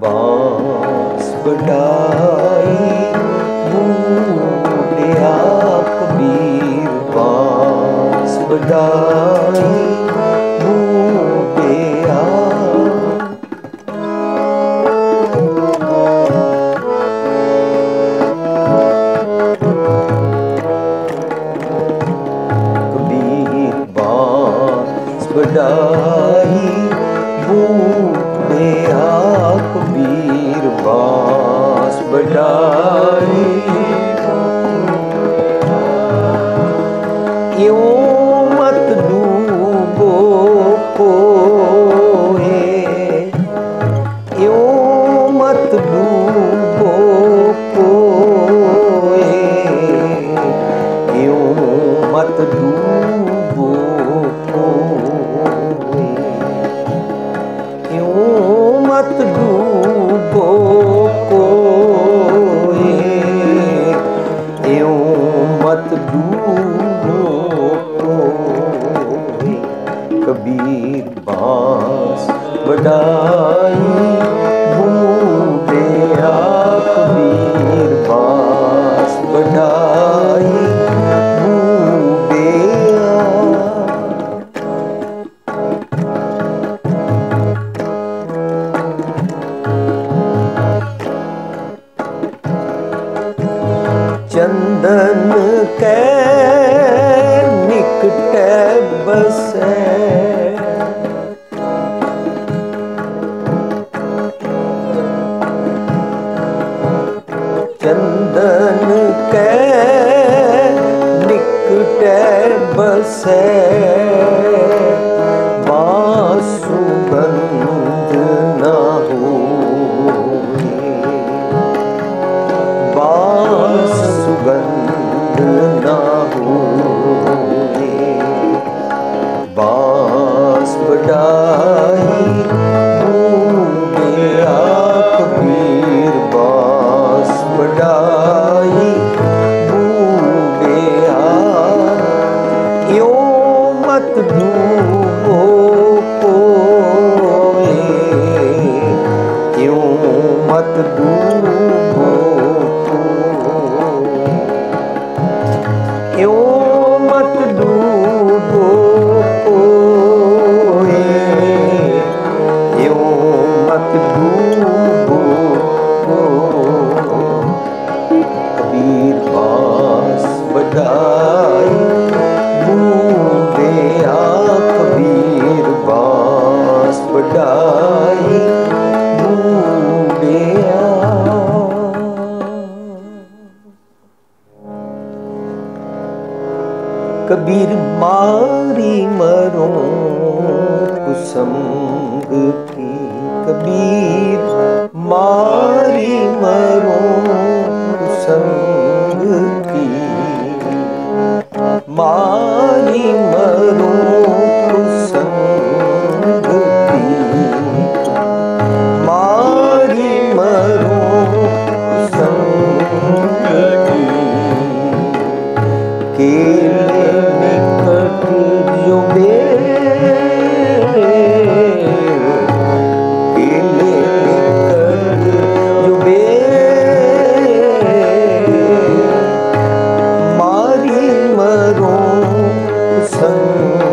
बांस बढ़ाई बूढ़िया कबीर, बांस बढ़ाई बूढ़िया। कबीर बांस बढ़ाई बूढ़िया कबीर, बांस बढ़ाई। यूं मत डूबो कोए, यूं मत डूबो कोए, यूं मत डूबो कोए, यूं मत डूबो कोए, यूं मत डूबो कोए। कबीर बांस बढ़ाई बूढ़िया कबीर, बांस बढ़ाई बूढ़िया। चंदन के निकट बसे, चंदन के निकट बसे, बांसुगंध न होए, बांसुगंध न होए। बांस बढ़ाई बूढ़िया कबीर, बांस बढ़ाई बूढ़िया। यूं मत डूबो कोए, यूं मत डूबो कोए, यूं मत डूबो कोए, यूं मत डूबो कोए। कबीर बांस बढ़ाई बूढ़िया कबीर, बांस बढ़ाई बूढ़िया। कबीर मारी मरो कुसंग की, कबीर मारी मरो कुसंग की, मारी मरो कुसंग की, मारी मरो कुसंग की। केले निकट जो बेर, केले निकट जो बेर, मारी मरो संग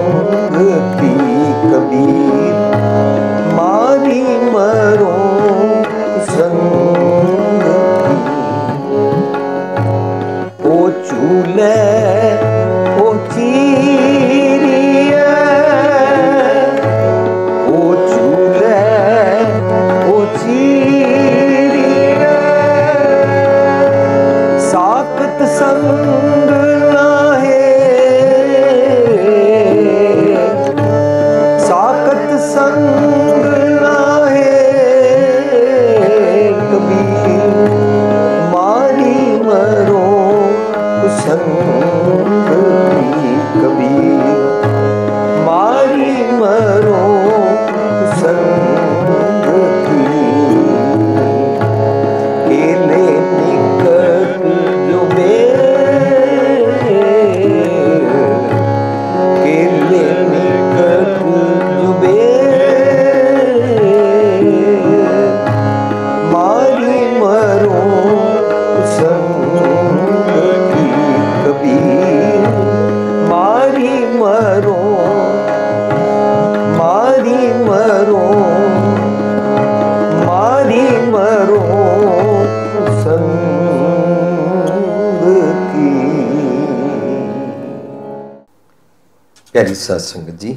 प्यारी साध संगत जी,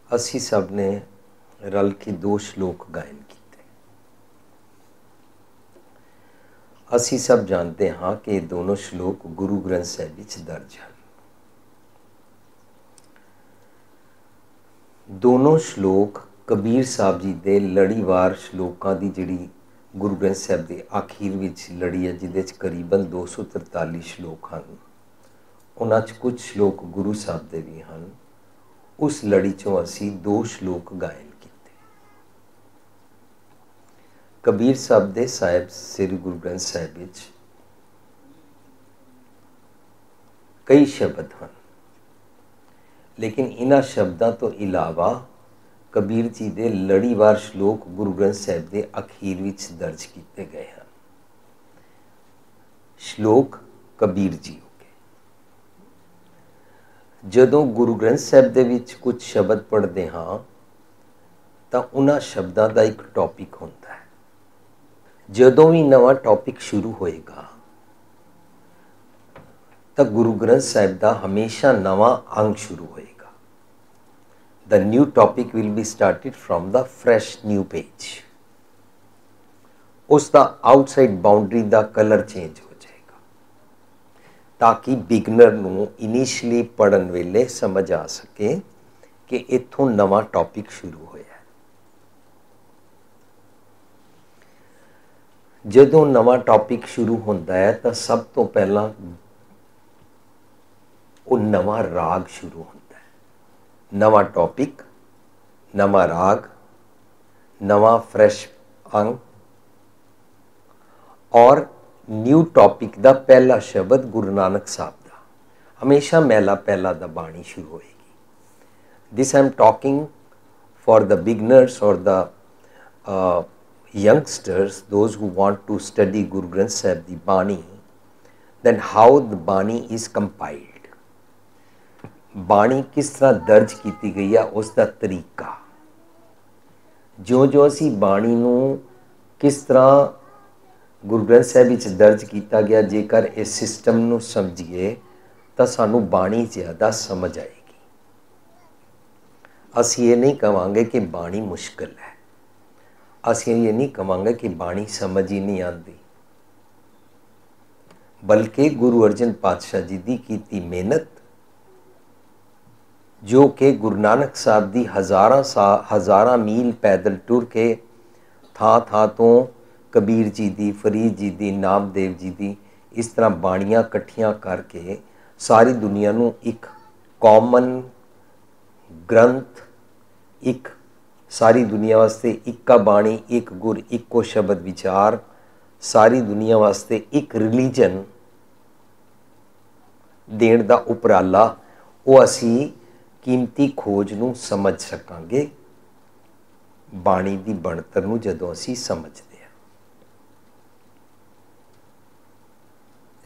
असी सब ने रल के 2 श्लोक गायन किए। असी सब जानते हाँ कि दोनों श्लोक गुरु ग्रंथ साहिब विच दर्ज हैं। दोनों श्लोक कबीर साहब जी के लड़ीवार श्लोकों की जिहड़ी गुरु ग्रंथ साहिब के आखिर विच लड़ी है, जिहदे करीबन 243 श्लोक हैं। उन्हां च कुछ श्लोक गुरु साहब के भी हैं। उस लड़ी चों असी 2 श्लोक गायन किए। कबीर साहब दे साहिब श्री गुरु ग्रंथ साहिब विच कई शब्द हैं, लेकिन इन्हां शब्दों तो इलावा कबीर जी के लड़ीवार श्लोक गुरु ग्रंथ साहिब के अखीर विच दर्ज किए गए हैं। श्लोक कबीर जी हो गए। जदों गुरु ग्रंथ साहिब दे विच कुछ शब्द पढ़ते हाँ तो उन्हां शब्दों का एक टॉपिक होता है। जदों भी नवा टॉपिक शुरू होएगा तो गुरु ग्रंथ साहिब का हमेशा नवा अंग शुरू होएगा। The new topic will be started from the fresh new page. उसका आउटसाइड बाउंड्री का कलर चेंज हो जाएगा ताकि बिगनर नूं इनिशियली पढ़न वेले समझ आ सके कि इत्थों नवा टॉपिक शुरू होया। जदों नवा टॉपिक शुरू होता है तो सब तो पहला वो नवा राग शुरू होता है। नवा टॉपिक, नवा राग, नवा फ्रैश अंग और न्यू टॉपिक का पहला शब्द गुरु नानक साहब का। हमेशा मैला पहला दा बाणी शुरू होएगी। This I am talking for the beginners और the youngsters, those who want to study Guru Granth Sahib the Bani, then how the Bani is compiled, बाणी किस तरह दर्ज की गई है, उसका तरीका, जो जो असी बाणी नूं किस तरह गुरु ग्रंथ साहिब विच दर्ज किया गया, जेकर इस सिस्टम नूं समझिए तो सानू बाणी ज़्यादा समझ आएगी। असी ये नहीं कहांगे कि बाणी मुश्किल है, असी ये नहीं कहांगे कि बाणी समझ ही नहीं आती, बल्कि गुरु अर्जन पातशाह जी की कीती मेहनत, जो कि गुरु नानक साहब की हज़ारां मील पैदल टुर के थां तो कबीर जी की, फरीद जी की, नामदेव जी की, इस तरह बाणियां कट्ठियां करके सारी दुनिया नूं एक कॉमन ग्रंथ, एक सारी दुनिया वास्ते इक्का बाणी, एक गुर, इक्को शब्द विचार, सारी दुनिया वास्ते एक रिलीजन देण दा उपराला, वो असी कीमती खोज नूं समझ सकांगे बाणी दी बनतर नूं जदों असी समझदे हां।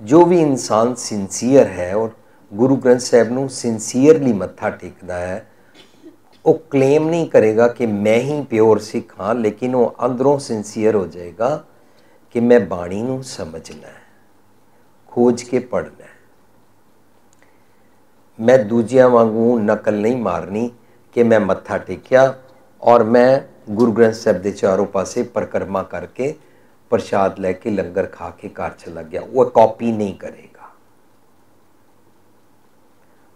जो भी इंसान सिंसीयर है और गुरु ग्रंथ साहिब नूं सिंसीयरली मत्था टेकदा है, वो क्लेम नहीं करेगा कि मैं ही प्योर सिख हाँ, लेकिन वो अंदरों सिंसीयर हो जाएगा कि मैं बाणी नूं समझना है, खोज के पढ़ना है। मैं दूजियां वांगू नकल नहीं मारनी कि मैं मत्था टेकिया और मैं गुरु ग्रंथ साहिब के चारों पासे परिक्रमा करके प्रसाद लैके लंगर खा के घर चला गया। वो कॉपी नहीं करेगा,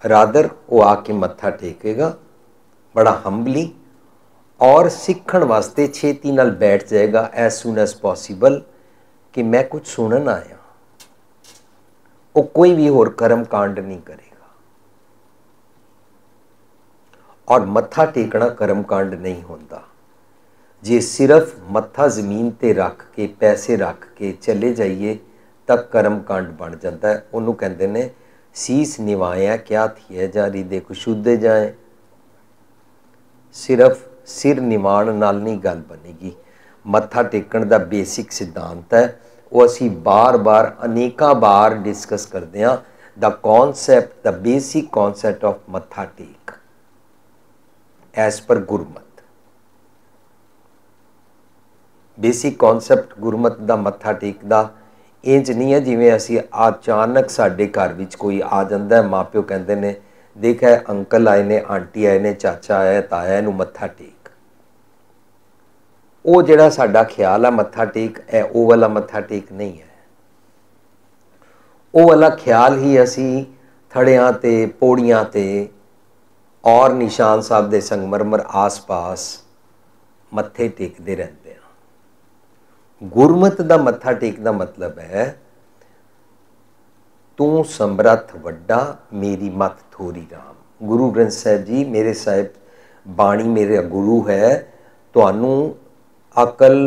रादर वो आके मत्था टेकेगा बड़ा हम्बली और सीखण वास्ते छेती नाल बैठ जाएगा एज सून एज पॉसीबल कि मैं कुछ सुनन आया। वो कोई भी होर कर्म कांड नहीं करेगा। और मत्था टेकना कर्म कांड नहीं होता। जे सिर्फ मत्था जमीन ते रख के, पैसे रख के चले जाइए तब कर्म कांड बन जाता है। उन्होंने कहते ने सीस निवाया क्या थी है जा रिदे कुशुदे जाए। सिर्फ सिर निवाण नाल नहीं गल बनेगी। मत्था टेकण दा बेसिक सिद्धांत है, वो असी बार बार अनेका बार डिस्कस करते हैं। The concept, the basic concept of मत्था टेक एज पर गुरमत। बेसिक कॉन्सैप्ट गुरमत दा मत्था टेक दा इंज नहीं है जिवें असी अचानक साडे घर विच कोई आ जांदा है, माँ प्यो कहंदे ने देख है अंकल आए ने, आंटी आए ने, चाचा आया, ताया, इहनूं मत्था टेक। वो जिहड़ा साडा ख्याल है मत्था टेक है, वो वाला मत्था टेक नहीं है। वो वाला ख्याल ही असी थड़ियां ते, पौड़ियां ते और निशान साहब दे संगमरमर आस पास मत्थे टेकते रहते हैं। गुरमत का मत्था टेक का मतलब है तू समरथ वड्डा मेरी मत थोरी राम। गुरु ग्रंथ साहिब जी मेरे साहिब बाणी मेरा गुरु है, तुहानू अकल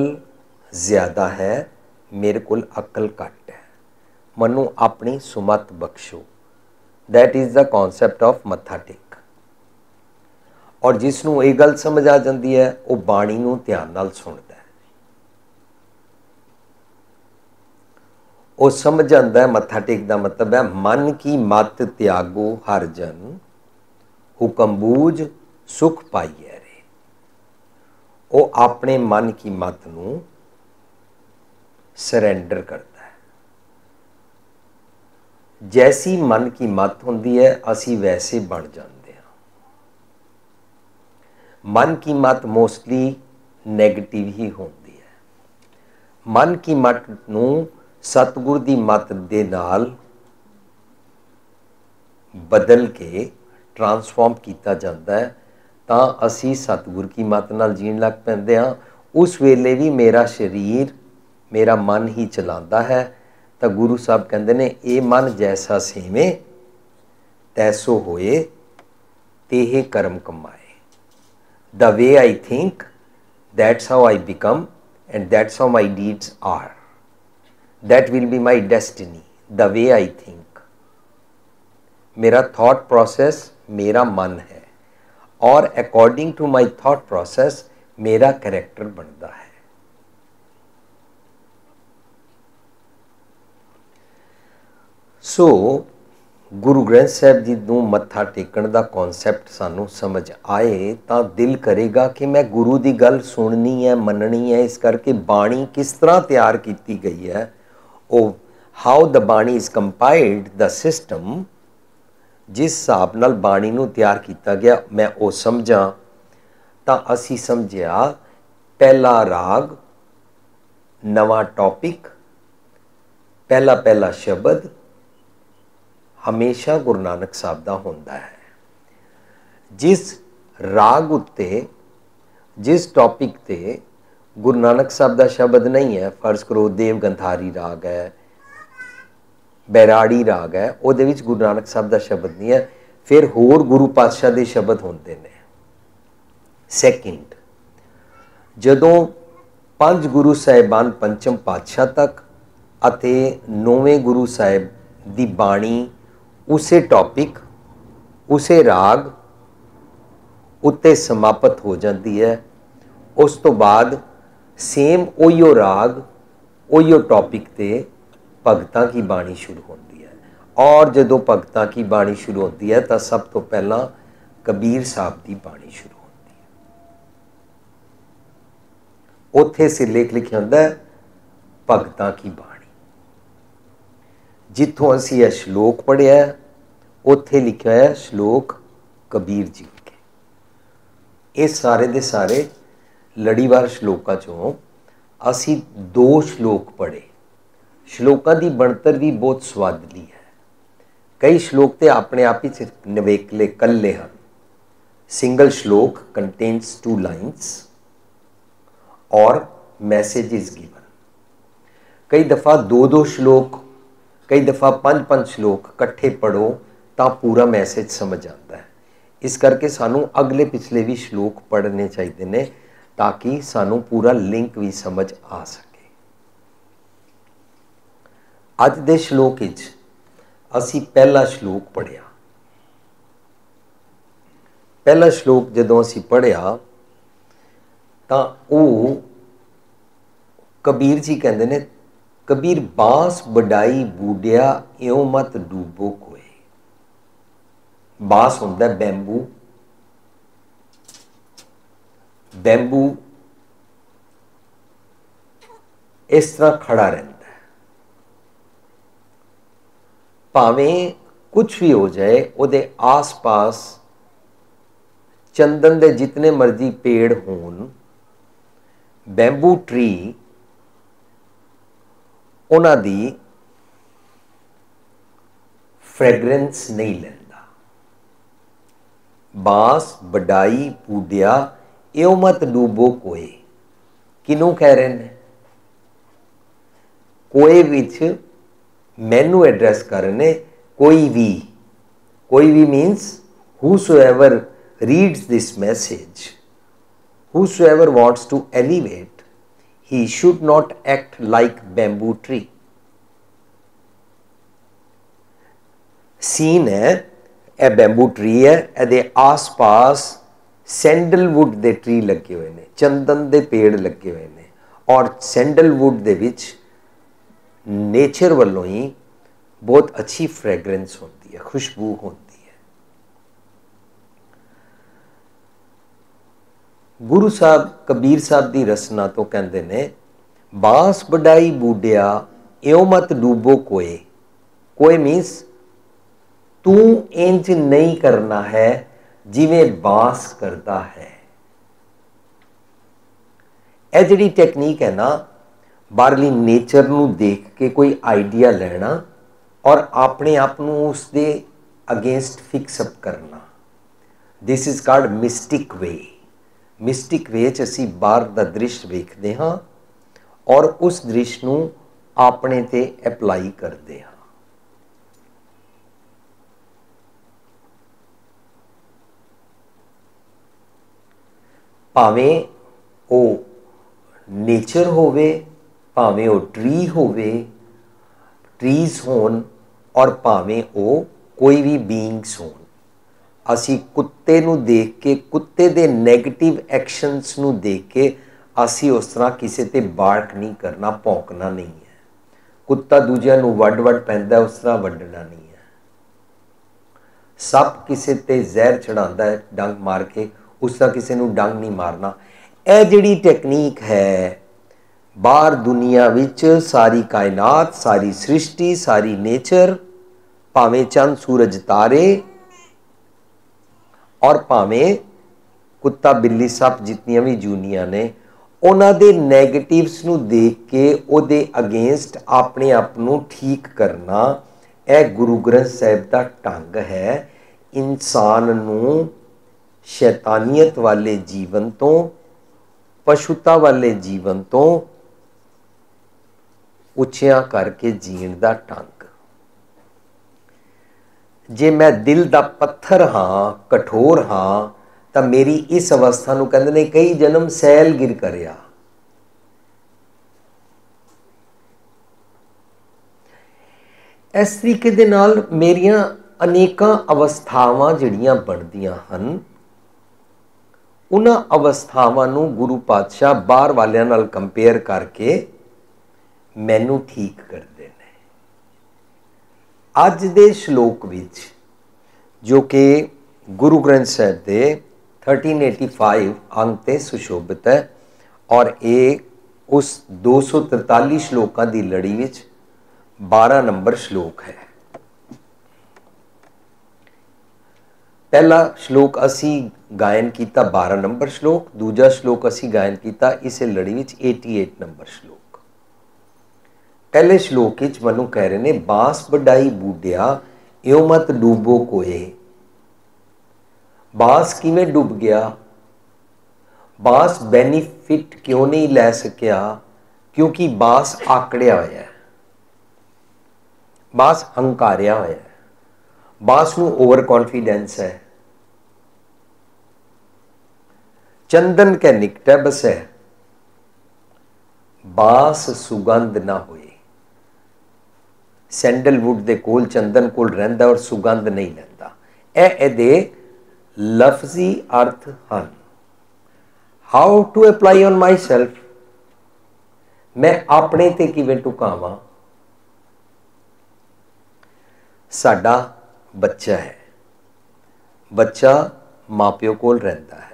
ज़्यादा है, मेरे को अकल घट है, मनु अपनी सुमत बख्शो। That is the concept of मत्था टेक। और जिसनों ये गल समझ आ जाती है वो बाणी नूं ध्यान नाल सुनता है, वो समझ आता है मत्था टेक का मतलब है मन की मत त्यागो हर जन, हुक्म बूझ सुख पाइए रे। वो अपने मन की मत नूं सरेंडर करता है। जैसी मन की मत होंदी है असी वैसे बन जाते हैं। मन की मत मोस्टली नैगेटिव ही होती है। मन की मत नूं सतगुर की मत दे नाल बदल के ट्रांसफॉर्म किया जाता है, तो असी सतगुर की मत नाल जीण लग पैंदे हां। उस वेले भी मेरा शरीर मेरा मन ही चलाता है। तो गुरु साहब कहते हैं ये मन जैसा सेवे तैसो होए तेहे कर्म कमाए। The way I think that's how I become and that's how my deeds are. That will be my destiny. The way I think, मेरा थॉट प्रोसेस मेरा मन है और according to my thought process मेरा कैरेक्टर बनता है। सो गुरु ग्रंथ साहिब जी नूं मत्था टेकण का कॉन्सैप्ट सानू समझ आए तो दिल करेगा कि मैं गुरु की गल सुननी है, मननी है। इस करके बाणी किस तरह तैयार की गई है, ओ हाउ द बाणी इज़ कंपाइल्ड, द सिस्टम जिस हिसाब नाल बाणी नूं तैयार किया गया मैं वो समझा तो असी समझिया पहला राग, नवा टॉपिक, पहला पहला शब्द हमेशा गुरु नानक साहब का होंदा है। जिस राग उत्ते, जिस टॉपिक ते गुरु नानक साहब का शब्द नहीं है, फर्ज करो देव गंधारी राग है, बैराड़ी राग है, उहदे विच गुरु नानक साहब का शब्द नहीं है, फिर होर गुरु पातशाह के शब्द होंदे ने। सैकेंड, जदों पंज गुरु साहिबान पंचम पातशाह तक अते नौवें गुरु साहिब की बाणी उसे टॉपिक उसे राग उत्ते समाप्त हो जाती है, उस तो बाद सेम ओहियो राग ओहियो टॉपिक ते भगतां की बाणी शुरू होती है। और जदों भगतां की बाणी शुरू होती है तो सब तो पहला कबीर साहब की बाणी शुरू होती है। उत्थे सिरलेख लिखिया होंदा है भगतां की बाणी। जिथों असी यह श्लोक पढ़िया उत्थे लिखा है श्लोक कबीर जी के। ये सारे दे सारे लड़ीवार श्लोकां चों असी दो श्लोक पढ़े। श्लोकां की बनतर भी बहुत स्वादली है। कई श्लोक तो अपने आप ही नवेकले कल्ले हैं। सिंगल श्लोक कंटेन्स 2 लाइन्स और मैसेज इज गिवन। कई दफ़ा दो श्लोक, कई दफ़ा 5 श्लोक कट्ठे पढ़ो तो पूरा मैसेज समझ आता है। इस करके सानू अगले पिछले भी श्लोक पढ़ने चाहिए ने ताकि सानू पूरा लिंक भी समझ आ सके। अज दे श्लोक विच असी पहला श्लोक पढ़िया। पहला श्लोक जदों असी पढ़िया तो वो कबीर जी कहते ने कबीर बांस बडाई बूढ़िया इं मत डूबो कोई। बांस होंदा बैम्बू, बैम्बू इस तरह खड़ा रहता है। भावें कुछ भी हो जाए, उहदे आस पास चंदन दे जितने मर्जी पेड़ होन, बैम्बू ट्री उन्हां दी फ्रैगरेंस नहीं लैंदा। बांस बडाई बूढ़िया एओ मत डूबो कोए, किनू कह रहे हैं? कोए विच मैनू एड्रैस कर रहे ने। कोई भी means whosoever reads this message, whosoever wants to elevate, he should not act like bamboo tree. Scene है यह बैम्बू ट्री है, ਇਹਦੇ आस-पास सैंडलवुड ਦੇ ट्री लगे हुए ने, चंदन ਦੇ पेड़ लगे हुए ने, और सैंडलवुड ਦੇ ਵਿੱਚ नेचर वालों ही बहुत अच्छी फ्रैगरेंस होती है, खुशबू होती है। गुरु साहब कबीर साहब की रसना तो कहते ने, बांस बडाई बूढ़िया एओ मत डूबो कोए। कोए मीन्स तू इंज नहीं करना है जिवें बांस करता है। यह जिहड़ी टेक्नीक है ना, बाहरली नेचर नूं देख के कोई आइडिया लेना और अपने आप नूं उसदे अगेंस्ट फिक्सअप करना, this is called mystic way. Mystic way च असीं बाहर दा दृश्य वेखदे हां और उस दृश्य नूं अपने ते अप्लाई करदे हां। भावें वो नेचर होवे, भावें वो ट्री होवे, ट्रीज होन, और भावें वो कोई भी बीइंग्स होन। असी कुत्ते नूं देख के, कुत्ते दे नैगेटिव एक्शनस नूं देख के असी उस तरह किसी ते बार्क नहीं करना, भौंकना नहीं है। कुत्ता दूजिਆਂ नूं वड पैंदा, उस तरह वड्डना नहीं है। सप किसी ते जहर चढ़ाता है डंग मार के, उस तरह किसी नूं डंग नहीं मारना। यह जिहड़ी टेक्नीक है बाहर दुनिया विच, सारी कायनात, सारी सृष्टि, सारी नेचर, भावें चंद सूरज तारे और भावें कुत्ता बिल्ली सप जितनियां भी जूनियां ने, उन्हां दे नैगेटिव्स नूं देख के उहदे अगेंस्ट अपने आप नूं ठीक करना, यह गुरु ग्रंथ साहिब दा ढंग है इंसान नूं शैतानियत वाले जीवन तो, पशुता वाले जीवन तो उच्चियां करके जीण दा ढंग। जे मैं दिल दा पत्थर हाँ, कठोर हाँ, तो मेरी इस अवस्था नूं कहंदे ने कई जन्म सैल गिर करिया। इस तरीके दे नाल मेरियां अनेकां अवस्थावां जिहड़ियां बनदियां हन, उन्हां अवस्थावां नूं गुरु पातशाह बाहर वालियां नाल कंपेयर करके मैनू ठीक करते हैं। अज दे श्लोक विच जो कि गुरु ग्रंथ साहिब दे 1385 अंक ते सुशोभित है, और ये उस 243 श्लोकां की लड़ी विच 12 नंबर श्लोक है। पहला श्लोक असी गायन किया 12 नंबर श्लोक, दूजा श्लोक असी गायन किया इस लड़ी विच 88 नंबर श्लोक। पहले श्लोक मनु कह रहे ने, बांस बडाई बूढ़िया एओ मत डूबो कोए। बांस किवें डूब गया? बांस बेनीफिट क्यों नहीं लै सकिया? क्योंकि बांस आकड़िया होया है, बांस हंकारिया होया है, बांस नूं ओवर कॉन्फिडेंस है। चंदन के निकटे बस है, बांस सुगंध ना होए। सैंडलवुड दे कोल चंदन कोल रहिंदा और सुगंध नहीं लैंदा। इहदे लफ्जी अर्थ हन। How to apply on my self, मैं अपने ते किवें टुकावां। साडा बच्चा है, बच्चा माँ प्यो कोल रहिंदा है।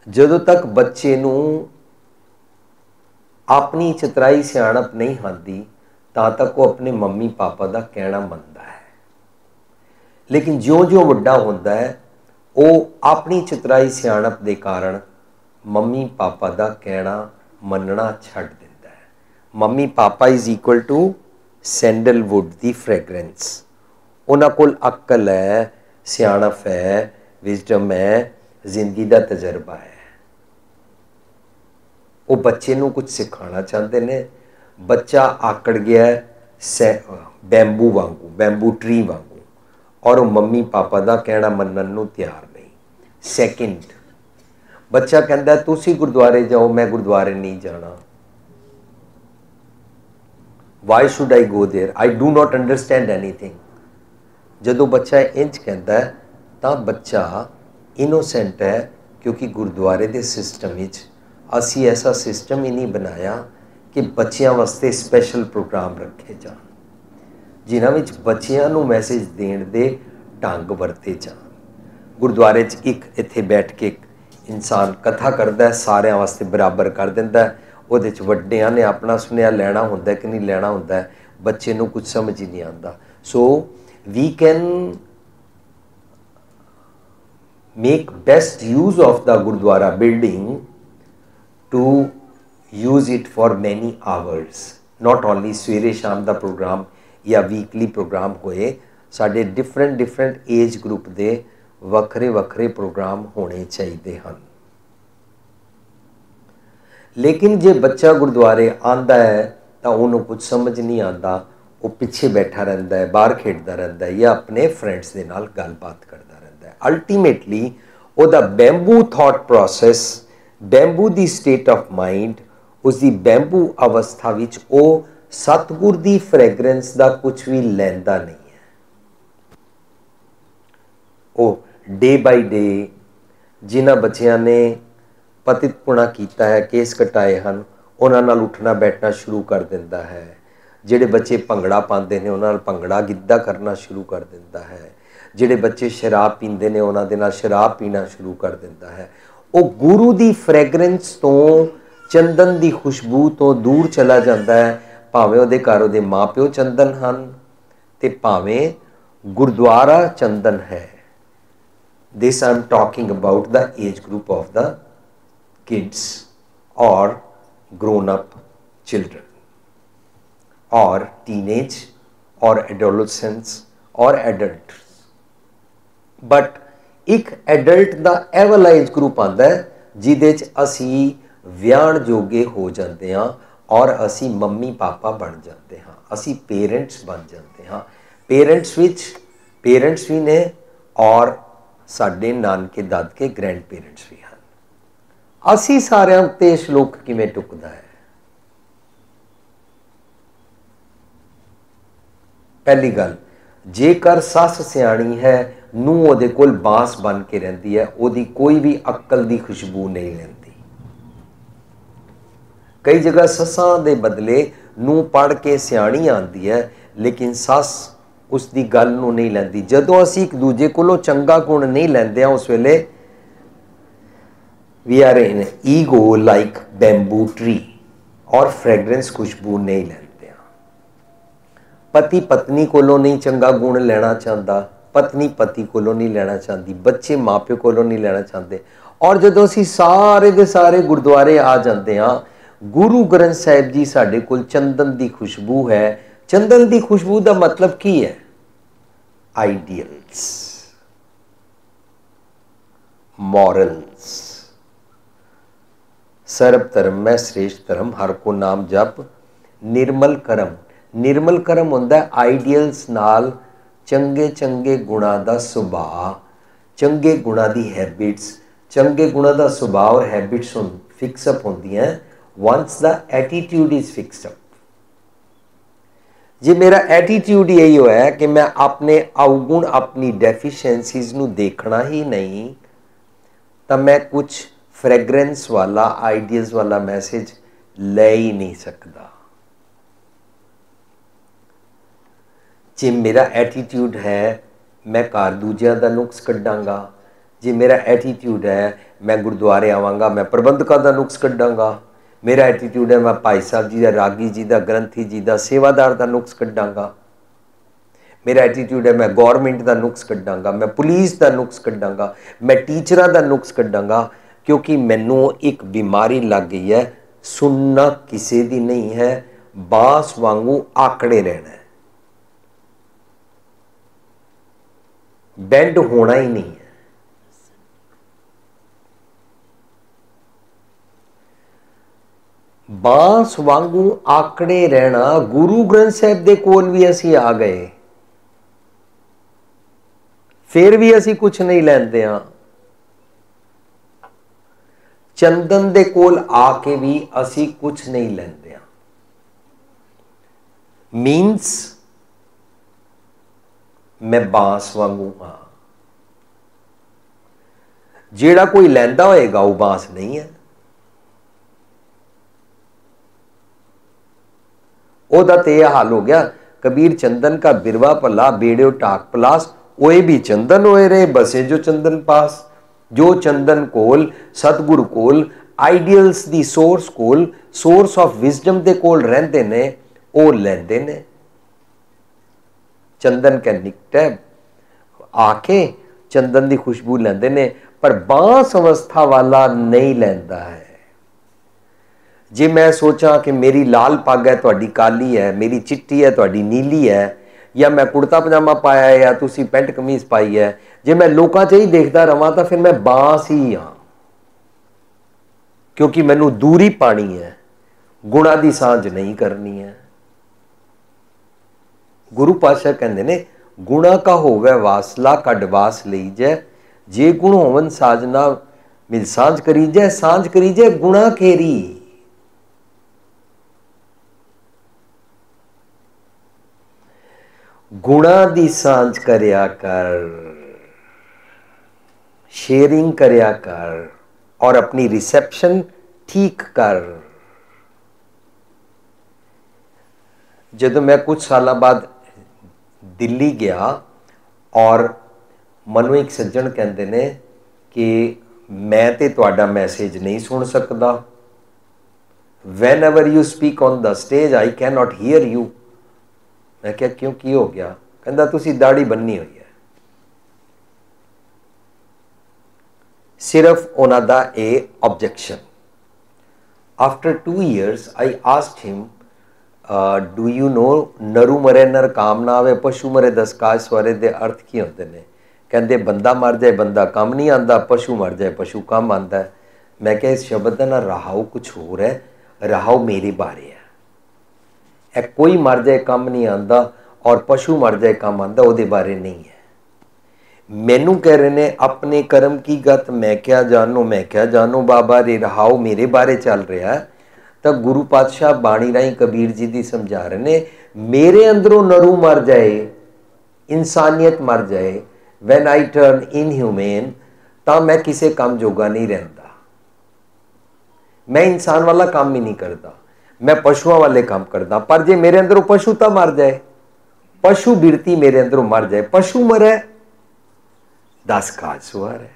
जदों तक बच्चे नूं अपनी चतराई सियाणप नहीं आती तां तक वो अपने मम्मी पापा का कहना मनता है। लेकिन ज्यों-ज्यों वड्डा होंदा है वो अपनी चतुराई सियाणप के कारण मम्मी पापा का कहना मनना छड्ड दिंदा है। Mummy papa is equal to sandalwood की फ्रैगरेंस। उन्हां कोल अक्ल है, सियाणप है, विजडम है, जिंदगी का तजर्बा है। वो बच्चे नूं कुछ सिखाना चाहते हैं। बच्चा आकड़ गया बैम्बू वांगू, बैम्बू ट्री वांगू, और मम्मी पापा का कहना मनन नूं तैयार नहीं। सैकेंड, बच्चा कहता है तुसी गुरुद्वारे जाओ, मैं गुरुद्वारे नहीं जाना। Why should I go there, I do not understand anything. जदों बच्चा इंज कहता है तो बच्चा इनोसेंट है, क्योंकि गुरुद्वारे के सिस्टम विच असी ऐसा सिस्टम ही नहीं बनाया कि बच्चों वास्ते स्पैशल प्रोग्राम रखे जान, जिन्हां विच बच्चों नूं मैसेज देण दे ढंग वरते जान। गुरुद्वारे च एक इत्थे बैठ के इंसान कथा करता है, सारिਆਂ वास्ते बराबर कर दिंदा है। ਉਹਦੇ च ਵੱਡਿਆਂ ने अपना सुनिया लेना होंदा कि नहीं लेना होंदा है, बच्चे नूं कुछ समझ ही नहीं आता। So we can make best use of the gurdwara building to use it for many hours, not only सवेरे शाम का प्रोग्राम या वीकली प्रोग्राम होए। साडे डिफरेंट एज ग्रुप के वक्रे वक्रे प्रोग्राम होने चाहिए हैं। लेकिन जे बच्चा गुरुद्वारे आंदा है तो उन्होंने कुछ समझ नहीं आता, वो पीछे बैठा रहता है, बाहर खेडता रहता है या अपने फ्रेंड्स के नाल गलबात करता रहता है। अल्टीमेटली उसका बैम्बू थॉट प्रोसैस, बैम्बू की स्टेट ऑफ माइंड, उसकी बैम्बू अवस्था विच वो सतगुर की फ्रैगरेंस का कुछ भी लैंदा नहीं है। वो डे बाई डे जिन्हां बच्चियां ने पतितपुणा किया है, केस कटाए हैं, उन्हां नाल उठना बैठना शुरू कर दिंदा है। जिहड़े बच्चे भंगड़ा पाते हैं उन्हां नाल भंगड़ा गिद्धा करना शुरू कर दिंदा है। जिहड़े बच्चे शराब पींदे ने उन्हां दे नाल शराब पीना शुरू कर दिंदा है। वो गुरु की फ्रैगरेंस तो, चंदन की खुशबू तो दूर चला जाता है। भावें उहदे घर उहदे माँ प्यो चंदन हन ते भावें गुरुद्वारा चंदन है। This I am talking about the age group of the kids or grown up children or teenage or adolescents or adults, but एक एडल्ट का ਇਹ वाला एज ग्रुप आता है जिहदे च असी ਵਿਆਹਣ जोगे हो जाते हैं और असी मम्मी पापा बन जाते हैं, असी पेरेंट्स बन जाते हैं। पेरेंट्स भी ने और साडे नानके दादके ग्रैंड पेरेंट्स भी हैं। असी सारिਆਂ उत्ते श्लोक किवें टुकदा है? पहली गल, जेकर सस सियाणी है, नूंह उहदे कोल बांस बन के रहिंदी है, उहदी कोई भी अक्ल की खुशबू नहीं लैंदी। कई जगह ससां दे बदले नूंह पढ़ के सियाणी आंदी है, लेकिन सस उसकी गल नूं नहीं लैंदी। जदों असी एक दूजे कोलों चंगा गुण नहीं लैंदे हां, उस वेले we are in ego like bamboo tree, और फ्रैगरेंस खुशबू नहीं लेंदे। पति पत्नी कोलों नहीं चंगा गुण लेना चाहता, पत्नी पति कोलों नहीं लेना चाहती, बच्चे माँ प्यो कोलों नहीं लेना चाहते। और जदों असीं सारे दे सारे गुरुद्वारे आ जाते हैं, गुरु ग्रंथ साहिब जी साडे कोल चंदन की खुशबू है। चंदन की खुशबू का मतलब की है? Ideals, morals. सर्व धर्म में श्रेष्ठ धर्म, हर को नाम जप, निर्मल कर्म। निर्मल कर्म होंदा आइडियल्स नाल चंगे चंगे गुणा का सुभाव, चंगे गुणा की हैबिट्स, चंगे गुणा का सुभाव और हैबिट्स फिक्सअप होंदी हैं once the attitude is fix up. जे मेरा एटीट्यूड यही है कि मैं अपने अवगुण, अपनी डेफिशिएंसीज नूं देखना ही नहीं, तो मैं कुछ फ्रैगरेंस वाला, आइडियल्स वाला मैसेज ले ही नहीं सकता। जे मेरा एटीट्यूड है मैं घर दूजियां दा नुक्स कड्डांगा, जे मेरा एटीट्यूड है मैं गुरुद्वारे आवांगा मैं प्रबंधकों का नुक्स कड्डांगा, मेरा एटीट्यूड है मैं भाई साहब जी का, रागी जी का, ग्रंथी जी का, सेवादार का नुक्स कड्डांगा, मेरा एटीट्यूड है मैं गौरमेंट का नुक्स कड्डांगा, मैं पुलिस का नुक्स कड्डांगा, मैं टीचर का नुक्स कड्डांगा, क्योंकि मैनू एक बीमारी लग गई है, सुनना किसी दी नहीं है, बांस वांगू आकड़े रहना है, बेंड होना ही नहीं है। बांस वांगू आकड़े रहना। गुरु ग्रंथ साहिब दे कोल भी असी आ गए, फिर भी असी कुछ नहीं लेंदे हां। चंदन दे कोल आके भी असी कुछ नहीं लेंदे हां। मीन्स मैं बांस वांगू हां, जेड़ा कोई लैंदा होएगा वो बांस नहीं है। ओदा ते यह हाल हो गया, कबीर चंदन का बिरवा पला बेड़ो टाक पलास, ओए भी चंदन होए रे बसे जो चंदन पास। जो चंदन कोल सतगुरु कोल आइडियल्स दी सोर्स कोल सोर्स ऑफ विजडम दे कोल रहंदे ने, ओ लैंदे ने। चंदन के निकटे आके चंदन दी खुशबू लैंदे ने, पर बांस अवस्था वाला नहीं लैंदा है। जे मैं सोचा कि मेरी लाल पग है तुहाडी काली है, मेरी चिट्टी है तुहाडी नीली है, या मैं कुर्ता पजामा पाया है या तुसी पेंट कमीज पाई है, जे मैं लोकां च ही देखता रवां तो फिर मैं बांस ही हाँ, क्योंकि मैनू दूरी पानी है, गुणा दी सांझ नहीं करनी है। गुरु पातशाह कहंदे ने, गुणा का होवे वासला कड़वास लीजै, जे गुण होवन साजना मिल सांझ करीजै, सांझ करीजै गुणा केरी। गुणा दी सांझ करया कर, शेयरिंग करया कर और अपनी रिसेप्शन ठीक कर। जदों मैं कुछ साल बाद दिल्ली गया और मनु एक सज्जन कहते ने कि मैं ते तुहाडा मैसेज नहीं सुन सकता, van ever you speak on the stage I can not hear you. मैं क्या क्यों की हो गया? कहता तुसी दाढ़ी बन्नी हुई है। सिर्फ उन्हां दा a objection. After 2 years I asked him, do you know नरू मरे नर काम ना आवे, पशु मरे दस काज सवारे दे अर्थ की होंदे ने? कहते बंदा मर जाए बंदा काम नहीं आता, पशु मर जाए पशु काम आता है। मैं क्या इस शब्द का ना रहाऊ कुछ होर है, रहाऊ मेरे बारे है। कोई मर जाए काम नहीं आता और पशु मर जाए काम आता, वो बारे नहीं है। मैनू कह रहे ने अपने कर्म की गत मैं क्या जानू, मैं क्या जानू बाबा रे, रहाऊ मेरे बारे चल रहा है। तो गुरु पातशाह बाणी राही कबीर जी दी समझा रहे ने, मेरे अंदरों नरू मर जाए, इंसानियत मर जाए, वैन आई टर्न इनह्यूमेन, तो मैं किसी काम जोगा नहीं रहता। मैं इंसान वाला काम ही नहीं करता, मैं पशुओं वाले काम करता। पर जे मेरे अंदरों पशु तो मर जाए, पशु बिरती मेरे अंदरों मर जाए, पशु मरे 10 काज सुवार है।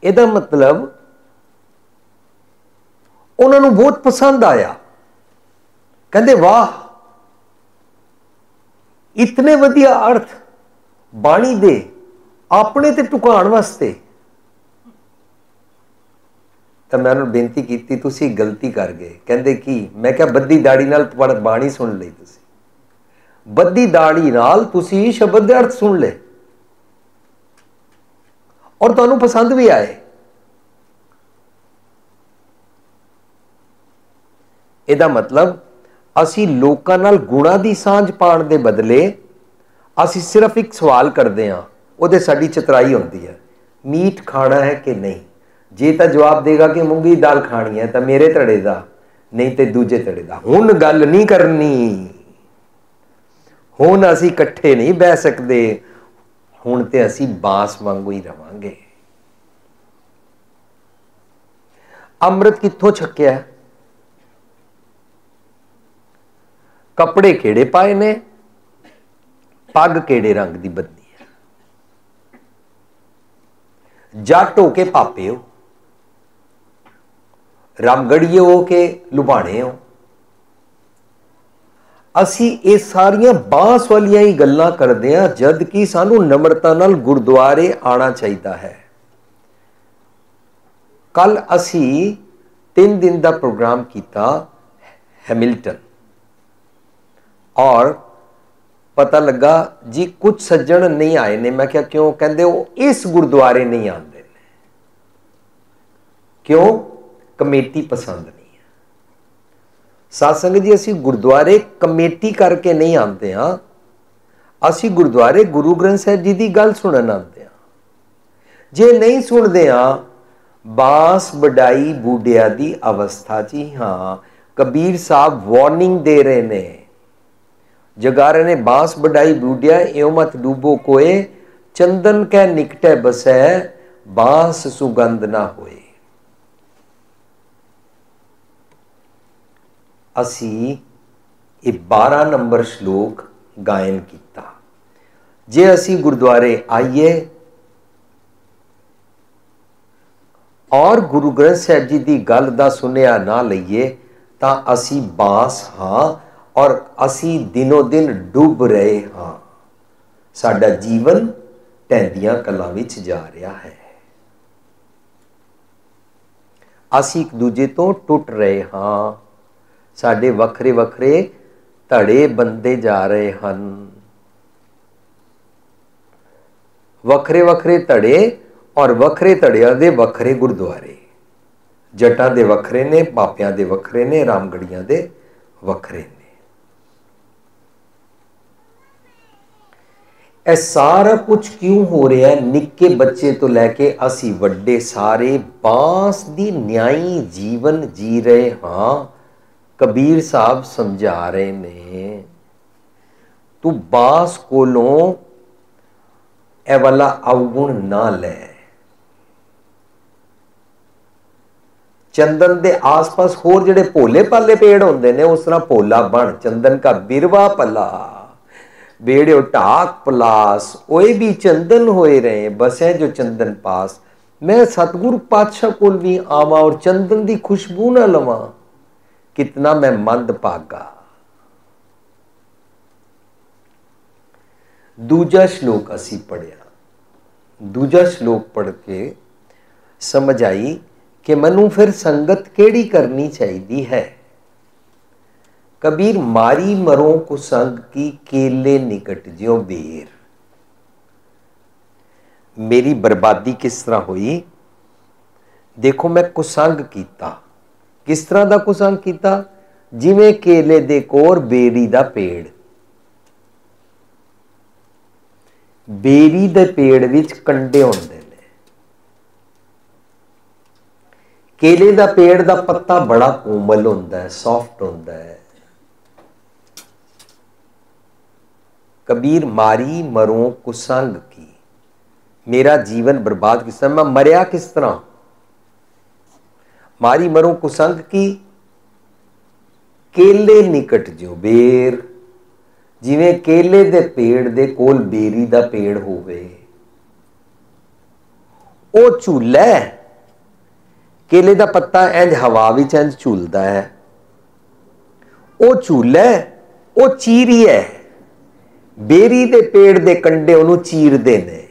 ਇਹਦਾ मतलब उन्होंने बहुत पसंद आया। कहते वाह इतने वधिया अर्थ बाणी दे अपने ते टुकाण वास्ते। तो मैं उन्होंने बेनती की, तुसी गलती कर गए। कहते की? मैं क्या बद्दी दाड़ी नाल बाणी सुन ली, तुसी बद्दी दाड़ी नाल तुसी शब्द दे अर्थ सुन ले और तुहानू पसंद भी आए। ਇਹਦਾ मतलब ਅਸੀਂ ਲੋਕਾਂ ਨਾਲ ਗੁਣਾ ਦੀ ਸਾਂਝ ਪਾਉਣ ਦੇ ਬਦਲੇ ਅਸੀਂ ਸਿਰਫ ਇੱਕ ਸਵਾਲ ਕਰਦੇ ਹਾਂ, ਉਹਦੇ ਸਾਡੀ ਚਤਰਾਈ ਹੁੰਦੀ ਹੈ, ਮੀਟ ਖਾਣਾ ਹੈ ਕਿ ਨਹੀਂ। ਜੇ ਤਾਂ ਜਵਾਬ ਦੇਗਾ ਕਿ ਮੂੰਗੀ ਦਾਲ ਖਾਣੀ ਹੈ ਤਾਂ ਮੇਰੇ ਧੜੇ ਦਾ, ਨਹੀਂ ਤੇ ਦੂਜੇ ਧੜੇ ਦਾ। ਹੁਣ ਗੱਲ ਨਹੀਂ ਕਰਨੀ, ਹੁਣ ਅਸੀਂ ਇਕੱਠੇ ਨਹੀਂ ਬਹਿ ਸਕਦੇ, ਹੁਣ ਤੇ ਅਸੀਂ ਬਾਂਸ ਵਾਂਗੂ ਹੀ ਰਵਾਂਗੇ। ਅੰਮ੍ਰਿਤ ਕਿੱਥੋਂ ਛਕਿਆ? कपड़े केड़े पाए ने, पग केड़े रंग की बदनी है, जट हो के पापे हो, रामगढ़िए हो के लुभाने हो, ਅਸੀਂ ਇਹ ਸਾਰੀਆਂ ਬਾਂਸ ਵਾਲੀਆਂ ਹੀ ਗੱਲਾਂ ਕਰਦੇ ਹਾਂ, ਜਦ ਕਿ ਸਾਨੂੰ ਨਮਰਤਾ ਨਾਲ ਗੁਰਦੁਆਰੇ ਆਣਾ ਚਾਹੀਦਾ ਹੈ। ਕੱਲ ਅਸੀਂ 3 दिन ਦਾ ਪ੍ਰੋਗਰਾਮ ਕੀਤਾ हैमिल्टन और पता लगा जी कुछ सज्जन नहीं आए ने। मैं क्या क्यों? कहते वो इस गुरुद्वारे नहीं आते, क्यों? कमेटी पसंद नहीं है। सत्संग जी असी गुरुद्वारे कमेटी करके नहीं आते हाँ, असी गुरुद्वारे गुरु ग्रंथ साहिब जी की गल सुनन आते हैं। जे नहीं सुनते हाँ, बांस वडाई बूढ़िया की अवस्था जी। हाँ, कबीर साहब वार्निंग दे रहे ने, जगा रहे ने, बांस बढ़ाई बूढ़िया एव मत डूबो कोए, चंदन कै निकटे बसै, बांस सुगंध ना होए। असी ये 12 नंबर श्लोक गायन किया। जे असी गुरुद्वारे आइए और गुरु ग्रंथ साहिब जी की गल दा सुनिया ना लईए तां असी बांस हाँ और असी दिनों दिन डूब रहे हाँ। साडा जीवन ढैंदियां कलां विच जा रहा है। असी एक दूजे तो टुट रहे हाँ। साडे वखरे वखरे धड़े बनते जा रहे हैं। वखरे वखरे धड़े और वखरे धड़ियां दे वखरे गुरुद्वारे। जटां दे वखरे ने, पापियां दे वखरे ने, रामगढ़ियां दे वखरे ने। यह सारा कुछ क्यों हो रहा है? निक्के बच्चे तो लैके असी वड्डे सारे बांस दी न्यायी जीवन जी रहे हाँ। कबीर साहब समझा रहे ने, तू बांस कोलों ए वाला अवगुण ना लै। चंदन के आस पास होर जिहड़े भोले पाले पेड़ होंदे ने, उस तरह भोला बन, चंदन का बिरवा पला, बेड़ो ढाक पलास, ओए भी चंदन होए रहे, बसे जो चंदन पास। मैं सतगुरु पातशाह कोल भी आवा और चंदन की खुशबू ना लवा, कितना मैं मंद भागा। दूजा श्लोक असी पढ़िया। दूजा श्लोक पढ़ के समझ आई कि मैनू फिर संगत केड़ी करनी चाहिए है। कबीर मारी मरो कुसंग की केले निकट ज्यों बेर। मेरी बर्बादी किस तरह हुई? देखो मैं कुसंग कीता। किस तरह का कुसंग कीता? जिवें केले दे कोर बेरी दा पेड़। बेरी दे पेड़ विच कंडे होंदे ने। केले दा पेड़ दा पत्ता बड़ा कोमल होंदा है, सॉफ्ट होंदा है। कबीर मारी मरो कुसंग की। मेरा जीवन बर्बाद किस तरह? मैं मरिया किस तरह? मारी मरो कुसंग की केले निकट जो बेर। जिवें केले दे पेड़ दे कोल बेरी दा पेड़ होवे, ओ झूला है। केले दा पत्ता इंज हवा विच इंज झूलदा है, ओ झूला है, ओ चीरी है। बेरी दे पेड़ दे कंडे उन्हों चीरदे ने।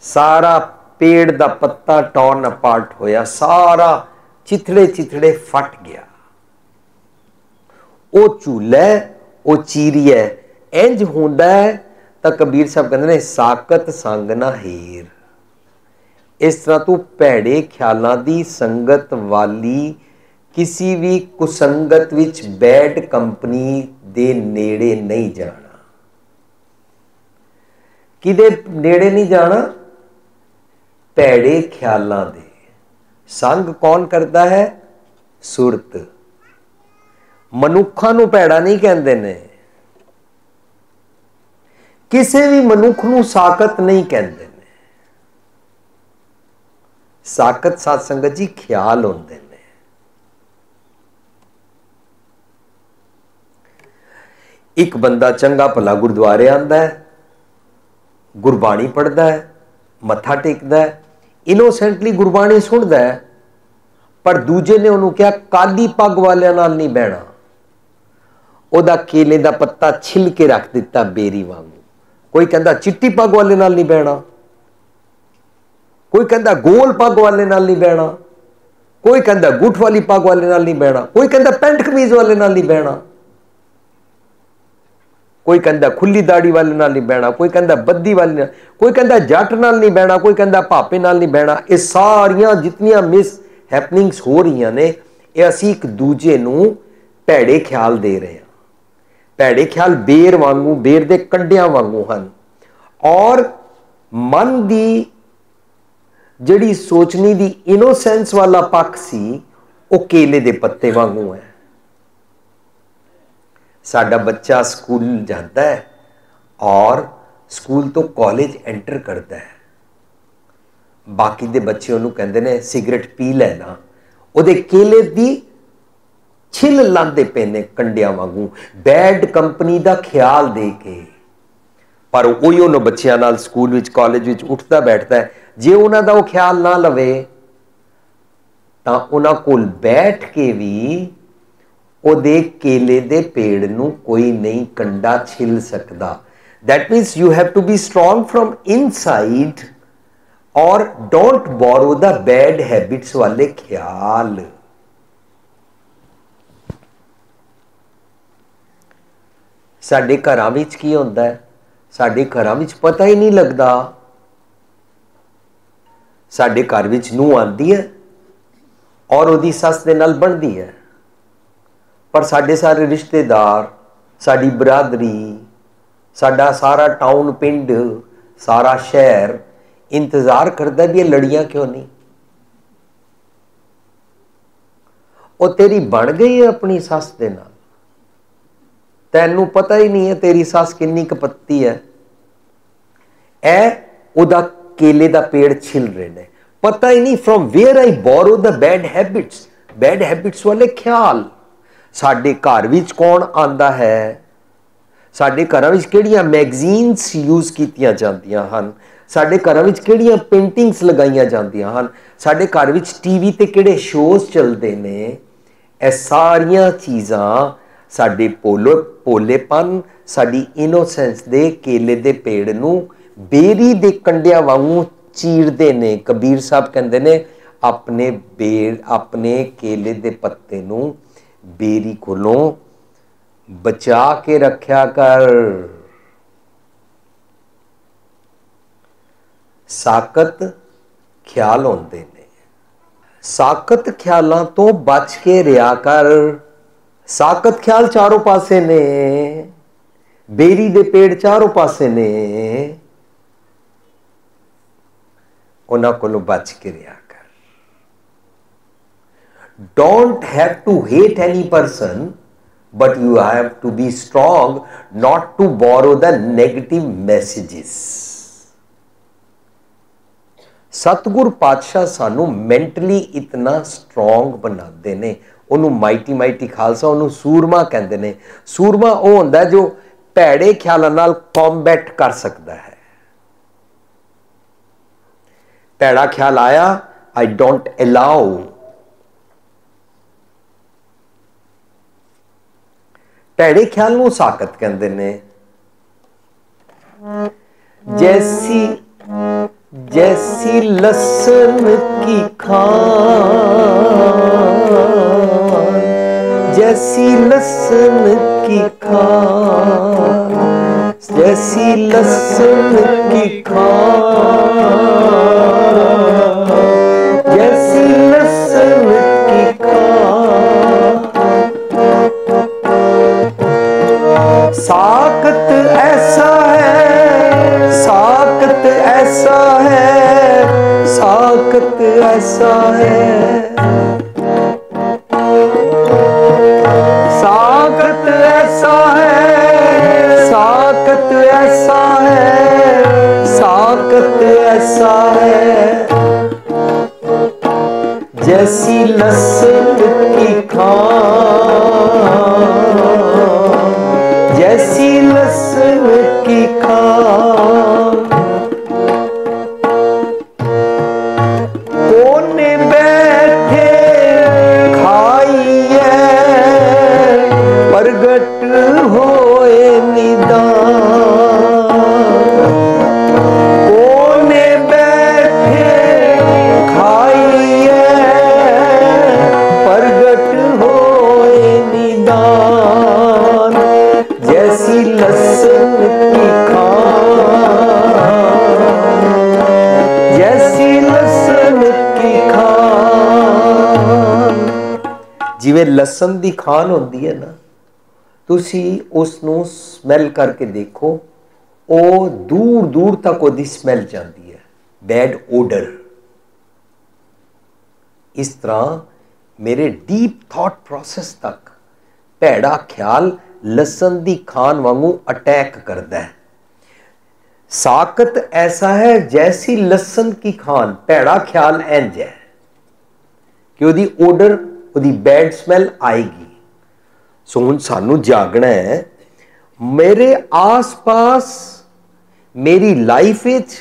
सारा पेड़ दा पत्ता टॉर्न अपार्ट होया, सारा चिथड़े चिथड़े फट गया। ओ झूला है, ओ चीरी है। इंज होंदा है तां कबीर साहब कहंदे ने साकत संग ना हेर। इस तरह तू भैड़े ख्यालों की संगत वाली किसी भी कुसंगत विच बैड कंपनी दे नेड़े नहीं जाना। किदे नेड़े नहीं जाना? भैड़े ख्यालों दे। संग कौन करता है? सुरत। मनुखा नूं भैड़ा नहीं कहंदे ने, किसी भी मनुख नूं साकत नहीं कहंदे ने। साकत साध संगत जी ख्याल होंदे ने। एक बंदा चंगा भला गुरुद्वारे आंदा है, गुरबाणी पढ़ता है, मत्था टेकदा है, इनोसेंटली गुरबाणी सुनता है पर दूजे ने उन्होंने कहा काली पग वालियां नाल नहीं बहना, ਉਹਦਾ केले का पत्ता छिल के रख दिता बेरी वांगू। कोई कहता चिट्टी पग वाले नाल नहीं बहना, कोई कहता गोल पग वाले नाल नहीं बहना, कोई कहता गुठ वाली पग वाले नाल नहीं बहना, कोई कहता पेंट कमीज वाले नाल नहीं बहना, कोई कहता खुली दाड़ी वाले नाल नहीं बहना, कोई कहता बद्दी वाले नाल, कोई कहता जट नाल नहीं बहना, कोई कहता भापे नाल नहीं बहना। ये सारियां जितनियां मिस हैपनिंग्स हो रही ने, ये असीं एक दूजे नूं भैड़े ख्याल दे रहे हैं। भैड़े ख्याल बेर वांगू, बेर दे कंडियां वांगू हन, और मन दी जिहड़ी सोचनी दी इनोसेंस वाला पक्ष सी वो केले दे पत्ते वांगू है। साडा बच्चा स्कूल जाता है और स्कूल तो कॉलेज एंटर करता है, बाकी दे बच्चे उन्होंने कहते हैं सिगरेट पी लेना, उहदे केले दी छिल लाते पे ने कंडियां वांगू, बैड कंपनी का ख्याल दे के। पर वही उन्होंने बच्चों नाल स्कूल विच कॉलेज विच उठता बैठता है, जे उन्हों का वो ख्याल ना लवे तो उन्होंने कोल बैठ के भी उहदे केले दे पेड़ नूं कोई नहीं कंडा छिल सकता। That means you have to be strong from inside और don't borrow the bad habits वाले ख्याल। साडे घरां विच की होंदा है, साडे घरां विच पता ही नहीं लगता। साडे घर विच नूंह आंदी है और उहदी सस दे नाल बनदी है, पर साडे सारे रिश्तेदार, साडी बरादरी, साडा सारा टाउन पिंड, सारा शहर इंतजार करता भी लड़ियां क्यों नहीं। वो तेरी बन गई है अपनी सस दे नाल, तैनू पता ही नहीं है तेरी सस किन्नी कपत्ती है। उहदा केले दा पेड़ छिल रहे ने, पता ही नहीं from where I borrow the bad habits, bad habits वाले ख्याल। साडे घर विच कौन आंदा है, साडे घरां विच किहड़ियां मैगजीन्स यूज़ कीतियां जांदियां हन, साडे घरां विच किहड़ियां पेंटिंग्स लगाईयां जांदियां हन, साडे घर विच टीवी ते किहड़े शोज़ चलदे ने। ये सारियां चीज़ां साडे भोलेपन, साडी इनोसेंस दे केले दे पेड़ नूं बेरी दे कंडियां वांगू चीरदे ने। कबीर साहब कहंदे ने अपने केले दे पत्ते नूं बेरी कोलों बचा के रखया कर। साकत ख्याल होंदे ने, साकत ख्यालां तो बच के रिया कर। साकत ख्याल चारों पासे ने, बेरी दे पेड़ चारों पासे ने, उन्हां कोलों बच के रिया कर। Don't have to hate any person, but you have to be strong not to borrow the negative messages. सतगुर पातशाह सानू मैंटली इतना स्ट्रॉन्ग बनाते ने। उन्होंने माइटी माइटी खालसा, उन्होंने सूरमा कहते हैं। सूरमा वो होंदा जो भैड़े ख्यालों नाल कॉम्बैट कर सकता है। भैड़ा ख्याल आया, आई डोंट अलाउ। भैड़े ख्याल नूं साकत कहते हैं। जैसी जैसी लसन की खान, जैसी लसन की खान, जैसी लसन की खान, जैसी लसन की खान। साकत ऐसा है, साकत ऐसा है, साकत ऐसा है, साकत ऐसा है, साकत ऐसा है, साकत ऐसा है। जैसी लसन की खान, जैसी लसन की खान। कोने बैठे जिवें लसन की खान होंदी है ना, तुसी उसनूं स्मैल करके देखो, वो दूर दूर तक वो स्मैल जाती है, बैड ओडर। इस तरह मेरे डीप थॉट प्रोसेस तक भैड़ा ख्याल लसन की खान वांगू अटैक करता है। साकत ऐसा है जैसी लसन की खान, भैड़ा ख्याल इंज है कि उसकी ओडर, उसकी बैड स्मैल आएगी। सो हुण सानू जागना है, मेरे आस पास मेरी लाइफ विच,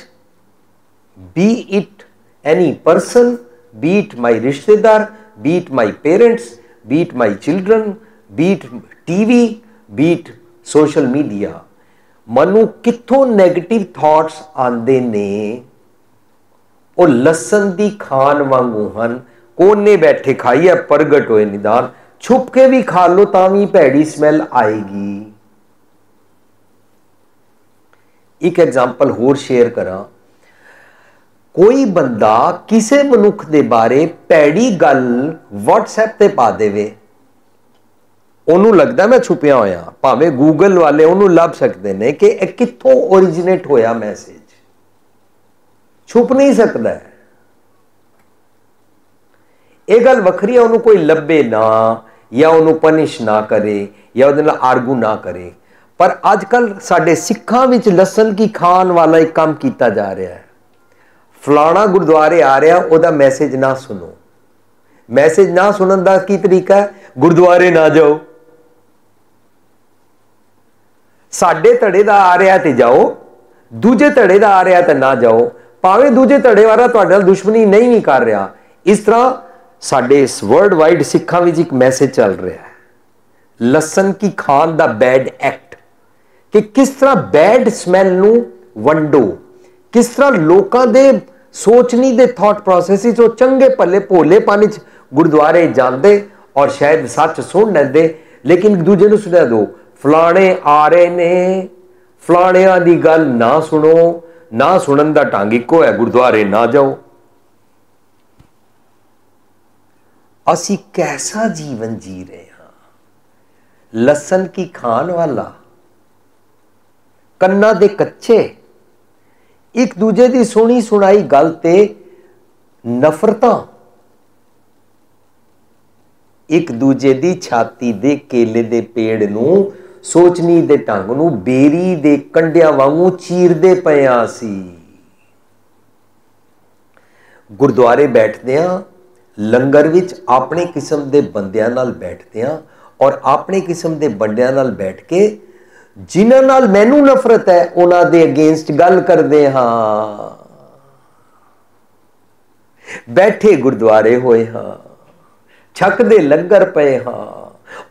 be it any person, be it my रिश्तेदार, be it my parents, be it my children, be it TV, be it social media, मनु कित्थों नैगेटिव थॉट्स आंदे ने, वो लसन की खान वांगू हन। कोने बैठे खाइए प्रगट होए निदान, छुप के भी खा लो तावी भैड़ी स्मैल आएगी। एक एग्जाम्पल होर शेयर करा, कोई बंदा किसी मनुख के बारे भैड़ी गल व्हाट्सएप ते पा देवे, उन्होंने लगता मैं छुपिया होया, भावें गूगल वाले उन्होंने लभ सकते हैं कि कित्थों ओरिजिनेट होया मैसेज, छुप नहीं सकता है। यह गल वखरी है, उन्होंने कोई लभे ना या उन्होंने पनिश ना करे या उहदे नाल आर्गू ना करे, पर अजकल साडे सिखां विच लसन की खान वाला एक काम किया जा रहा है। फलाना गुरुद्वारे आ रहा, उहदा मैसेज ना सुनो। मैसेज ना सुनने का की तरीका है, गुरुद्वारे ना जाओ। साडे धड़े दा आ रहा तो जाओ, दूजे धड़े दा आ रहा तो ना जाओ, भावें दूजे धड़े वाला तुहाडे नाल दुश्मनी नहीं भी कर रहा। इस तरह साडे इस वर्ल्ड वाइड सिखां विच एक मैसेज चल रहा है, लसन की खान दा बैड एक्ट, कि किस तरह बैड स्मैल नूं वंडो, किस तरह लोकां दे सोचनी दे थॉट प्रोसेस वो चंगे भले भोलेपन च गुरुद्वारे जाते और शायद सच सुन लेंदे, लेकिन एक दूजे नूं सुना दो, फलाने आ रहे ने, फलाणियां दी गल ना सुनो, ना सुनन दा ढंग इक्को है, गुरुद्वारे ना जाओ। असी कैसा जीवन जी रहे हैं, लसन की खान वाला, कन्ना दे कच्चे, एक दूजे की सुनी सुनाई गल ते नफरतां, एक दूजे की छाती दे केले दे पेड़ नूं, सोचनी दे ढंग नूं बेरी दे कंडियां वांगू चीरदे पए आ सी। गुरुद्वारे बैठदे आ, लंगर विच अपने किस्म के बंदियां नाल बैठदे आ और अपने किस्म के बंदियां नाल बैठ के जिन्हां नाल मैनू नफरत है उन्हां दे अगेंस्ट गल करदे हां। बैठे गुरुद्वारे होए हां, छकदे लंगर पे हाँ,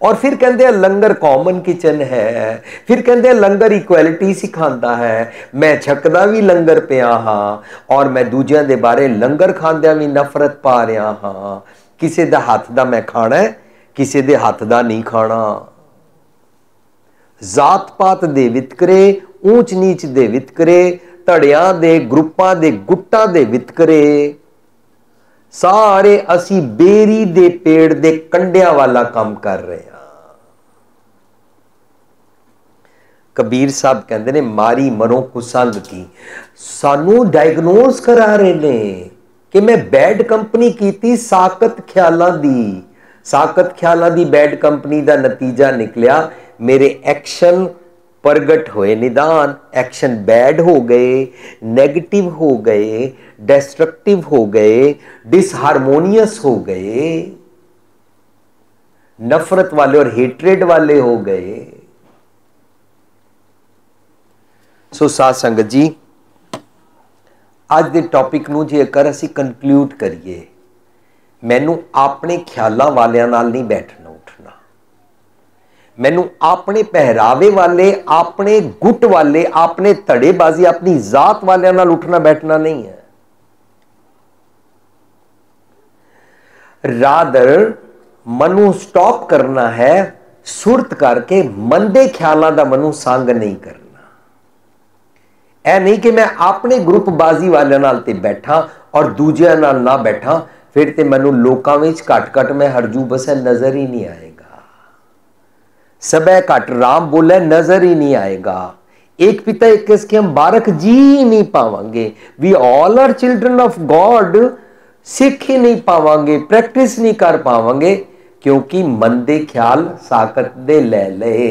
और फिर कहते हैं लंगर कॉमन किचन है, फिर कहते हैं लंगर इक्वैलिटी सिखाता है। मैं छकदा भी लंगर पिया हाँ और मैं दूजियां दे बारे लंगर खांदियां भी नफरत पा रहा हाँ। किसी दे हथ दा मैं खाना है, किसी दे हथ दा नहीं खाना। जात पात दे वितकरे, ऊंच नीच दे वितकरे, धड़ियां दे ग्रुपां दे गुट्टां दे वितकरे, सारे असी बेरी दे पेड़ दे कंडियां वाला काम कर रहे हैं। कबीर साहब कहते ने मारी मरो कुसंग की, सानू डायग्नोज करा रहे ने कि मैं बैड कंपनी की साकत ख्यालां दी, साकत ख्यालां दी बैड कंपनी का नतीजा निकलिया मेरे एक्शन प्रगट होए निदान, एक्शन बैड हो गए, नेगेटिव हो गए, डिस्ट्रक्टिव हो गए, डिसहारमोनियस हो गए, नफरत वाले और हेट्रेड वाले हो गए। सो साध संगत जी, अज के टॉपिक नूं जेकर असी कंक्लूड करिए, मैनू अपने ख्यालों वालियां नाल नहीं बैठना उठना, मैनू अपने पहरावे वाले, अपने गुट वाले, अपने धड़ेबाजी, अपनी जात वालियां नाल उठना बैठना नहीं है। रादर मनु स्टॉप करना है, सुरत करके मंदे ख्यालों का मनु संग नहीं करना। ऐ नहीं कि मैं अपने ग्रुप बाजी वाले नाल ते बैठा और दूजिया नाल ना बैठा, फिर तो मैनू लोकां विच घट घट मैं हरजू बसै नज़र ही नहीं आएगा, सबै घट राम बोले नज़र ही नहीं आएगा, एक पिता एक किसके हम बारक जी ही नहीं पावांगे, we all are children of God, सीख ही नहीं पावांगे, प्रैक्टिस नहीं कर पावांगे, क्योंकि मन दे ख्याल साकत दे ले ले।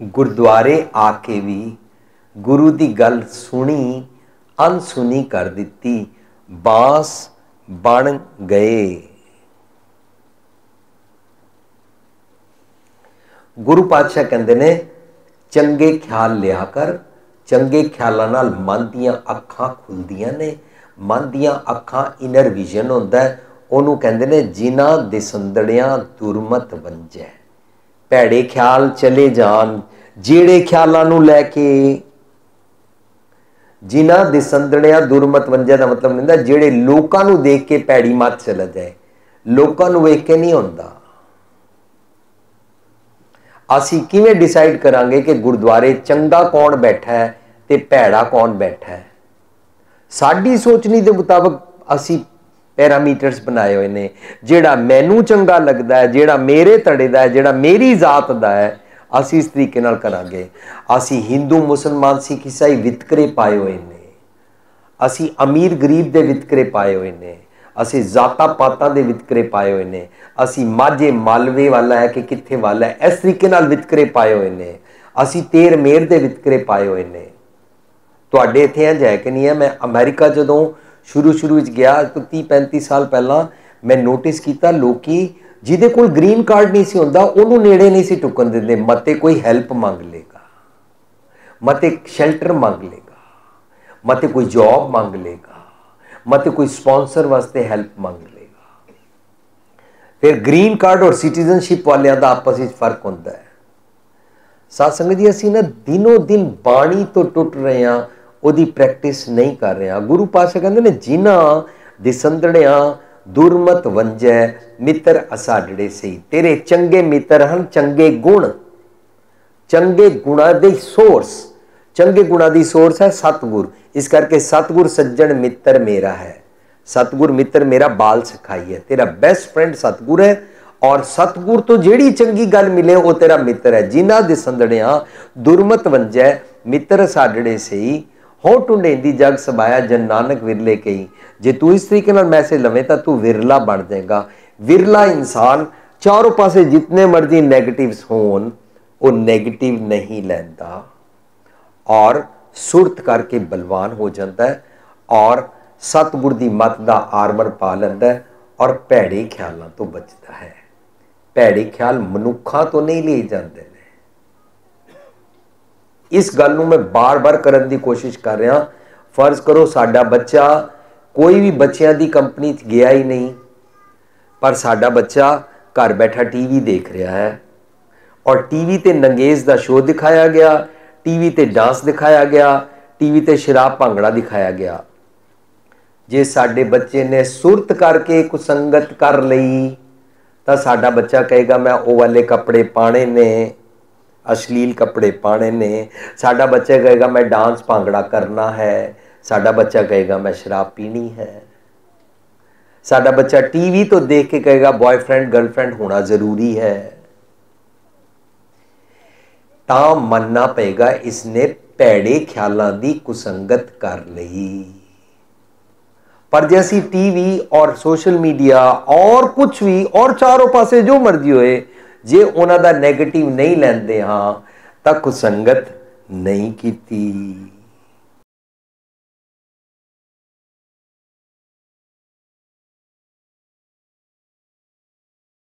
गुरुद्वारे आके भी गुरु दी गल सुनी अनसुनी कर दिती, बांस बन गए। गुरु पातशाह कहते ने चंगे ख्याल लिया कर, चंगे ख्यालों नाल मन दियां अखां खुलदियां ने, मन दियां अखां इनर विजन होंदा है, उहनूं कहंदे ने जिन्हां दिसंदड़ियां दुरमत वंजै। भैड़े ख्याल चले जान, जेड़े ख्यालों नूं लैके जिन्हां दिसंदड़ियां दुरमत वंजै दा मतलब नहीं हुंदा जेड़े लोकां नूं देख के भैड़ी मत चला जाए, लोकां नूं वेख के नहीं हुंदा। असी किवें डिसाइड करांगे कि गुरुद्वारे चंगा कौन बैठा है ते भैड़ा कौन बैठा है? साडी सोचनी दे मुताबिक असी पैरामीटर्स बनाए हुए ने, जेड़ा मैनू चंगा लगता है, जेड़ा मेरे धड़े दा है, जेड़ा मेरी जात दा है, असी इस तरीके नाल करांगे। असी हिंदू मुसलमान सिख ईसाई वितकरे पाए हुए ने, असी अमीर गरीब दे वितकरे पाए हुए ने, असी जाता पातां दे वितकरे पाए हुए ने, असी माझे मालवे वाला है कि कित्थे वाला है, इस तरीके नाल वितकरे पाए हुए ने, असी तेर मेर दे वितकरे पाए हुए ने। तुहाडे इत्थे इंज है कि नहीं है? मैं अमेरिका जदों शुरू गया तो 30-35 साल पहला मैं नोटिस किया लोकी जिहदे कोल ग्रीन कार्ड नहीं सी हुंदा उहनूं नेड़े नहीं सी टुकन दिंदे, मते कोई हैल्प मंग लेगा, मते शैल्टर मंग लेगा, मते कोई जॉब मंग लेगा, मते कोई स्पॉन्सर वास्ते हेल्प मंग लेगा। फिर ग्रीन कार्ड और सिटीजनशिप वालियां दा आपस में फर्क होंदा है। साध संगत जी असीं ना दिनों दिन बाणी तो टुट रहे हैं, ਉਹਦੀ प्रैक्टिस नहीं कर रहे हैं। गुरु पातशाह कहते ने जिन्हां दिसंदड़ियां दुरमत वंजै मित्र असाडड़े सही, तेरे चंगे मित्र हन चंगे गुण, चंगे गुणा दे सोर्स, चंगे गुणा दी सोर्स है सतगुर, इस करके सतगुर सज्जन मित्र मेरा है, सतगुर मित्र मेरा बाल सिखाई है, तेरा बेस्ट फ्रेंड सतगुर है और सतगुर तो जेड़ी चंगी गल मिले वो तेरा मित्र है। जिन्हां दिसंदड़ियां दुरमत वंजै मित्र साडड़े सही, हो ढूंढेंदी जग सबाया जन नानक विरले कई। जे तू इस तरीके नाल मैसेज लवे तो तू विरला बन जाएगा। विरला इंसान चारों पासे जितने मर्जी नैगेटिव्स होन वो नैगेटिव नहीं लैंदा और सुरत करके बलवान हो जाता है और सतगुर दी मत दा आर्मर पा लैंदा है और भैड़े ख्यालों तो बचता है। भैड़े ख्याल मनुखा तो नहीं ले जाते। इस गल नूं मैं बार बार करन दी कोशिश कर रहा। फर्ज करो साडा बच्चा कोई भी बच्चों की कंपनी च गया ही नहीं, पर साडा बच्चा घर बैठा टीवी देख रहा है और टीवी ते नंगेज का शो दिखाया गया, टीवी ते डांस दिखाया गया, टीवी ते शराब भांगड़ा दिखाया गया। जे साडे बच्चे ने सुरत करके कुसंगत कर लई तो साडा बच्चा कहेगा मैं वो वाले कपड़े पाने ने, अश्लील कपड़े पाने ने। साडा बच्चा कहेगा मैं डांस भांगड़ा करना है, साडा बच्चा कहेगा मैं शराब पीनी है। साडा बच्चा टीवी तो देख के कहेगा बॉयफ्रेंड गर्लफ्रेंड होना जरूरी है। ता मनना पेगा इसने भैड़े ख्यालों की कुसंगत कर ली। पर जैसी टीवी और सोशल मीडिया और कुछ भी और चारों पासे जो मर्जी होए, जे उन्हां दा नेगेटिव नहीं लैंदे हाँ तां कुसंगत नहीं कीती।